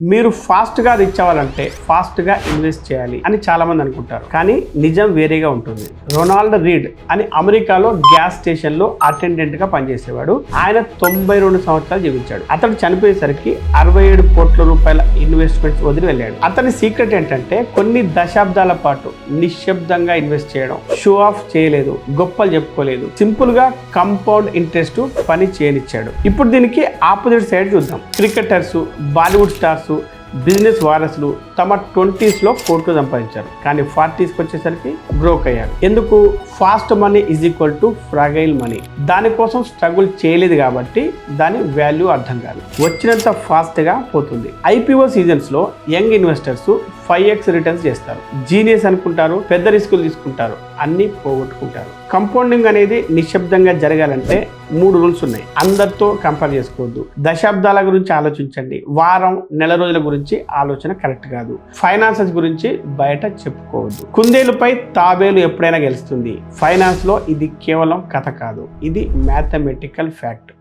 మీరు ఫాస్ట్గా రీచ్ అవ్వాలంటే ఫాస్ట్గా ఇన్వెస్ట్ చేయాలి అని చాలామంది అనుకుంటారు, కానీ నిజం వేరేగా ఉంటుంది. రొనాల్డ్ రీడ్ అని అమెరికాలో గ్యాస్ స్టేషన్లో అటెండెంట్గా పనిచేసేవాడు. ఆయన 92 సంవత్సరాలు జీవించాడు. అతడు చనిపోయేసరికి 67 కోట్ల రూపాయల ఇన్వెస్ట్మెంట్స్ వదిలి వెళ్ళాడు. అతని సీక్రెట్ ఏంటంటే కొన్ని దశాబ్దాల పాటు నిశ్శబ్దంగా ఇన్వెస్ట్ చేయడం, షో ఆఫ్ చేయలేదు, గొప్పలు చెప్పుకోలేదు, సింపుల్ గా కంపౌండ్ ఇంట్రెస్ట్ పని చేయనిచ్చాడు. ఇప్పుడు దీనికి ఆపోజిట్ సైడ్ చూద్దాం. క్రికెటర్స్, బాలీవుడ్ స్టార్స్, బిజినెస్ వారసులు తమ 20s కోట్లు సంపాదించారు, కానీ 40s వచ్చేసరికి బ్రోక్ అయ్యారు. ఎందుకు? Fast money is equal to fragile money. దానికోసం స్ట్రగుల్ చేయలేదు కాబట్టి దాని వాల్యూ అర్థం కాదు. వచ్చినంత ఫాస్ట్గా పోతుంది. IPO సీజన్స్లో యంగ్ ఇన్వెస్టర్స్ 5x రిటర్న్స్ చేస్తారు. జీనియస్ అనుకుంటారు, పెద్ద రిస్కులు తీసుకుంటారు, అన్నీ పోగొట్టుకుంటారు. కంపౌండింగ్ అనేది నిశ్శబ్దంగా జరగాలంటే 3 రూల్స్ ఉన్నాయి. అందరితో కంపేర్ చేసుకోవద్దు, దశాబ్దాల గురించి ఆలోచించండి, వారం నెల రోజుల గురించి ఆలోచన కరెక్ట్ కాదు, ఫైనాన్సెస్ గురించి బయట చెప్పుకోవద్దు. కుందేలుపై తాబేలు ఎప్పుడైనా గెలుస్తుంది. ఫైనాన్స్ లో ఇది కేవలం కథ కాదు, ఇది మ్యాథమెటికల్ ఫ్యాక్ట్.